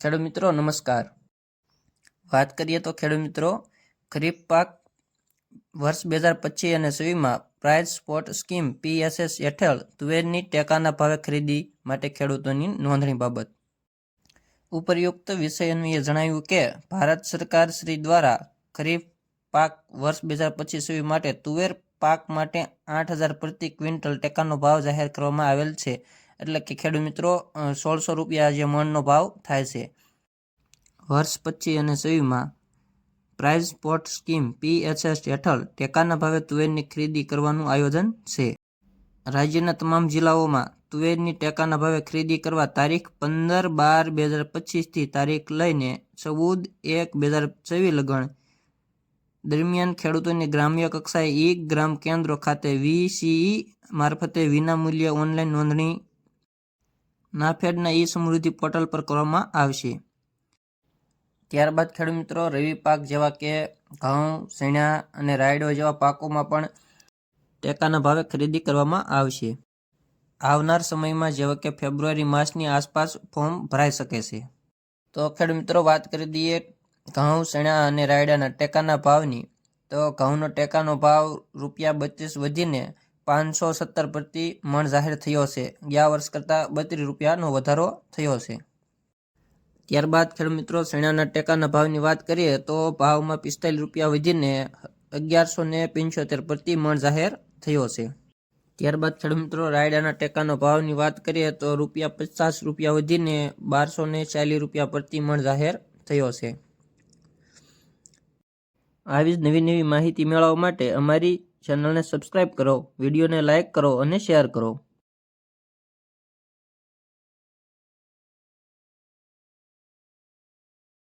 ખેડૂત મિત્રો નમસ્કાર। વાત કરીએ તો ખેડૂત મિત્રો, ખરીફ પાક વર્ષ 2025 અને 26માં પ્રાઇસ સપોર્ટ સ્કીમ PSS હેઠળ તુવેરની ટેકાના ભાવે ખરીદી માટે ખેડૂતોની નોંધણી બાબત ઉપરયુક્ત વિષય અન્વયે જણાવ્યું કે ભારત સરકાર શ્રી દ્વારા ખરીફ પાક વર્ષ 2025-26 માટે તુવેર પાક માટે 8,000 પ્રતિ ક્વિન્ટલ ટેકાનો ભાવ જાહેર કરવામાં આવેલ છે। એટલે કે ખેડૂત મિત્રો 1600 રૂપિયા જે મણનો ભાવ થાય છે। વર્ષ 25 અને 26માં પ્રાઇસ સપોર્ટ સ્કીમ PSS હેઠળ ટેકાના ભાવે તુવેરની ખરીદી કરવાનું આયોજન છે। રાજ્યના તમામ જિલ્લાઓમાં તુવેરની ટેકાના ભાવે ખરીદી કરવા તારીખ 15/12/2025થી તારીખ લઈને 14/1/2024 લગણ દરમિયાન ખેડૂતોની ગ્રામ્ય કક્ષાએ ગ્રામ કેન્દ્રો ખાતે VCE મારફતે વિના મૂલ્યે ઓનલાઈન નોંધણી નાફેડના સમૃદ્ધિ પોર્ટલ પર કરવામાં આવશે। ત્યારબાદ ખેડૂત મિત્રો રવિ પાક જેવા કે ઘઉં, ચણા અને રાયડો જેવા પાકોમાં પણ ટેકાના ભાવે ખરીદી કરવામાં આવશે। આવનાર સમયમાં જેવા કે ફેબ્રુઆરી માસની આસપાસ ફોર્મ ભરાઈ શકે છે। તો ખેડૂત મિત્રો વાત કરી દઈએ ઘઉં, ચણા અને રાયડાના ટેકાના ભાવની। તો ઘઉંનો ટેકાનો ભાવ ₹32 વધીને 517 પ્રતિ મણ જાહેર થયો છે। ગયા વર્ષ કરતાં 32 રૂપિયાનો વધારો થયો છે। ત્યારબાદ ખેડૂત મિત્રો ચણાના ટેકાના ભાવની વાત કરીએ તો ભાવમાં 45 રૂપિયા વધીને 1175 પ્રતિ મણ જાહેર થયો છે। ત્યારબાદ ખેડૂત મિત્રો રાયડાના ટેકાનો ભાવની વાત કરીએ તો ₹50 વધીને 1240 રૂપિયા પ્રતિ મણ જાહેર થયો છે। આવી જ નવી માહિતી મેળવવા માટે અમારી ચેનલને સબસ્ક્રાઇબ કરો, વિડીયોને લાઇક કરો અને શેર કરો।